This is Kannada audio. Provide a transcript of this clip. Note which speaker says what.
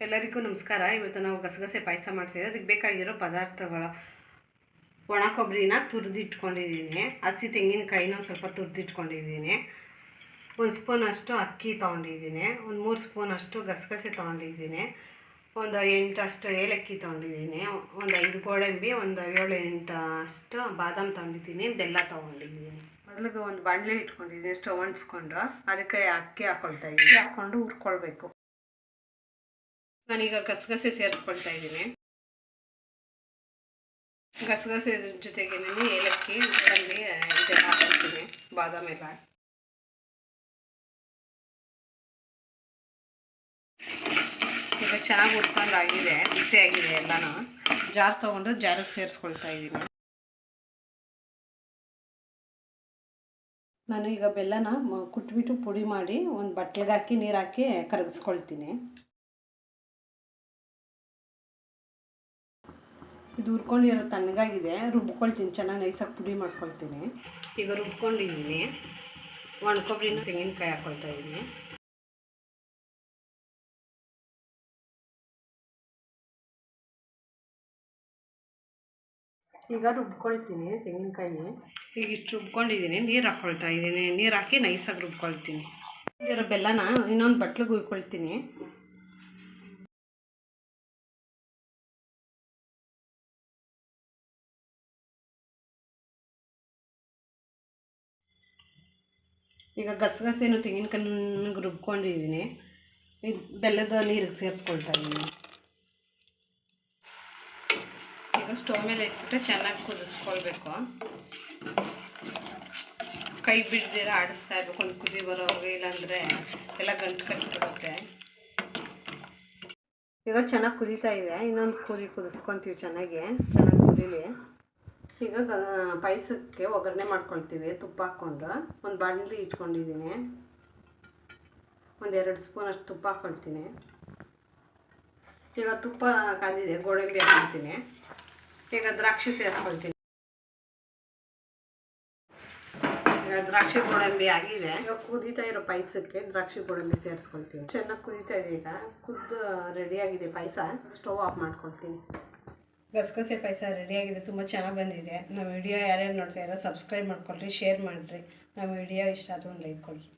Speaker 1: ಎಲ್ಲರಿಗೂ ನಮಸ್ಕಾರ. ಇವತ್ತು ನಾವು ಗಸಗಸೆ ಪಾಯಸ ಮಾಡ್ತೀವಿ. ಅದಕ್ಕೆ ಬೇಕಾಗಿರೋ ಪದಾರ್ಥಗಳು: ಒಣ ಕೊಬ್ಬರಿನ ತುರಿದಿಟ್ಕೊಂಡಿದ್ದೀನಿ, ಹಸಿ ತೆಂಗಿನಕಾಯಿನ ಸ್ವಲ್ಪ ತುರಿದಿಟ್ಕೊಂಡಿದ್ದೀನಿ, 1 ಸ್ಪೂನಷ್ಟು ಅಕ್ಕಿ ತೊಗೊಂಡಿದ್ದೀನಿ, ಒಂದು 3 ಸ್ಪೂನಷ್ಟು ಗಸಗಸೆ ತೊಗೊಂಡಿದ್ದೀನಿ, ಒಂದು 8 ಅಷ್ಟು ಏಲಕ್ಕಿ ತೊಗೊಂಡಿದ್ದೀನಿ, ಒಂದು 5 ಗೋಡಂಬಿ, ಒಂದು 7-8 ಅಷ್ಟು ಬಾದಾಮ್ ತೊಗೊಂಡಿದ್ದೀನಿ, ಬೆಲ್ಲ ತೊಗೊಂಡಿದ್ದೀನಿ. ಮೊದಲಿಗೆ ಒಂದು ಬಾಣಲೆ ಇಟ್ಕೊಂಡಿದ್ದೀನಿ, ಸ್ಟವ್ ಅಂಟಿಸ್ಕೊಂಡು ಅದಕ್ಕೆ ಅಕ್ಕಿ ಹಾಕ್ಕೊಳ್ತಾ ಇದ್ದೀನಿ. ಹಾಕ್ಕೊಂಡು ಹುರ್ಕೊಳ್ಬೇಕು. ನಾನೀಗ ಗಸಗಸೆ ಸೇರಿಸ್ಕೊಳ್ತಾ ಇದ್ದೀನಿ. ಗಸಗಸೆ ಜೊತೆಗೆ ಏಲಕ್ಕಿ, ಗೋಡಂಬಿ ಇದೆಲ್ಲ ಹಾಕ್ತೀನಿ, ಬಾದಾಮ್ ಎಲ್ಲ. ಈಗ ಚೆನ್ನಾಗಿ ಹುರ್ಕೊಂಡಾಗಿದೆ, ಬಿಸಿಯಾಗಿದೆ ಎಲ್ಲನೂ. ಜಾರ್ ತೊಗೊಂಡು ಜಾರಿಗೆ ಸೇರಿಸ್ಕೊಳ್ತಾ ಇದ್ದೀನಿ. ನಾನು ಈಗ ಬೆಲ್ಲನ ಕುಟ್ಬಿಟ್ಟು ಪುಡಿ ಮಾಡಿ ಒಂದು ಬಟ್ಲಿಗೆ ಹಾಕಿ ನೀರು ಹಾಕಿ ಕರಗಿಸ್ಕೊಳ್ತೀನಿ. ಇದು ಹುರ್ಕೊಂಡಿರೋ ತಣ್ಣಗಾಗಿದೆ, ರುಬ್ಕೊಳ್ತೀನಿ, ಚೆನ್ನಾಗಿ ನೈಸಾಗಿ ಪುಡಿ ಮಾಡ್ಕೊಳ್ತೀನಿ. ಈಗ ರುಬ್ಕೊಂಡಿದ್ದೀನಿ. ಒಣ ಕೊಬ್ಬರಿನ ತೆಂಗಿನಕಾಯಿ ಹಾಕ್ಕೊಳ್ತಾ ಇದ್ದೀನಿ. ಈಗ ರುಬ್ಕೊಳ್ತೀನಿ ತೆಂಗಿನಕಾಯಿ. ಈಗ ಇಷ್ಟು ರುಬ್ಕೊಂಡಿದ್ದೀನಿ, ನೀರು ಹಾಕ್ಕೊಳ್ತಾ ಇದ್ದೀನಿ. ನೀರು ಹಾಕಿ ನೈಸಾಗಿ ರುಬ್ಕೊಳ್ತೀನಿ. ಇದರ ಬೆಲ್ಲನ ಇನ್ನೊಂದು ಬಟ್ಲಿಗೆ ಹುಯ್ಕೊಳ್ತೀನಿ. ಈಗ ಗಸಗಸೆನೂ ತೆಂಗಿನಕಾಯಿ ರುಬ್ಕೊಂಡಿದ್ದೀನಿ. ಈ ಬೆಲ್ಲದ ನೀರಿಗೆ ಸೇರಿಸ್ಕೊಳ್ತಾ ಇದ್ದೀನಿ. ಈಗ ಸ್ಟವ್ ಮೇಲೆ ಇಟ್ಬಿಟ್ಟು ಚೆನ್ನಾಗಿ ಕುದಿಸ್ಕೊಳ್ಬೇಕು. ಕೈ ಬಿಡ್ದಿರ ಆಡಿಸ್ತಾ ಇರಬೇಕು, ಒಂದು ಕುದಿ ಬರೋವ್ರಿಗೆ, ಇಲ್ಲಾಂದರೆ ಎಲ್ಲ ಗಂಟು ಕಟ್ಟಿಬಿಡುತ್ತೆ. ಈಗ ಚೆನ್ನಾಗಿ ಕುದೀತಾ ಇದೆ, ಇನ್ನೊಂದು ಕುದಿಸ್ಕೊತೀವಿ. ಚೆನ್ನಾಗಿ ಕುದೀಲಿ. ಈಗ ಪಾಯಸಕ್ಕೆ ಒಗ್ಗರಣೆ ಮಾಡ್ಕೊಳ್ತೀವಿ. ತುಪ್ಪ ಹಾಕ್ಕೊಂಡು ಒಂದು ಬಾಣಲಿ ಇಟ್ಕೊಂಡಿದ್ದೀನಿ, ಒಂದು 2 ಸ್ಪೂನಷ್ಟು ತುಪ್ಪ ಹಾಕ್ಕೊಳ್ತೀನಿ. ಈಗ ತುಪ್ಪ ಕಾದಿದೆ, ಗೋಡಂಬಿ ಹಾಕ್ಕೊಳ್ತೀನಿ. ಈಗ ದ್ರಾಕ್ಷಿ ಸೇರಿಸ್ಕೊಳ್ತೀನಿ. ಈಗ ದ್ರಾಕ್ಷಿ ಗೋಡಂಬಿ ಆಗಿದೆ. ಈಗ ಕುದೀತಾ ಇರೋ ಪಾಯಸಕ್ಕೆ ದ್ರಾಕ್ಷಿ ಗೋಡಂಬಿ ಸೇರಿಸ್ಕೊಳ್ತೀನಿ. ಚೆನ್ನಾಗಿ ಕುದೀತಾ ಇದೆ. ಈಗ ಕುದ್ದು ರೆಡಿಯಾಗಿದೆ ಪಾಯಸ. ಸ್ಟವ್ ಆಫ್ ಮಾಡ್ಕೊಳ್ತೀನಿ. ಗಸಗಸೆ ಪಾಯಸ ರೆಡಿಯಾಗಿದೆ, ತುಂಬ ಚೆನ್ನಾಗಿ ಬಂದಿದೆ. ನಮ್ಮ ವಿಡಿಯೋ ಯಾರ್ಯಾರು ನೋಡ್ತಾ ಇರೋ ಸಬ್ಸ್ಕ್ರೈಬ್ ಮಾಡ್ಕೊಳ್ರಿ, ಶೇರ್ ಮಾಡಿರಿ. ನಮ್ಮ ವಿಡಿಯೋ ಇಷ್ಟ ಆದರೂ ಒಂದು ಲೈಕ್ ಕೊಡಿರಿ.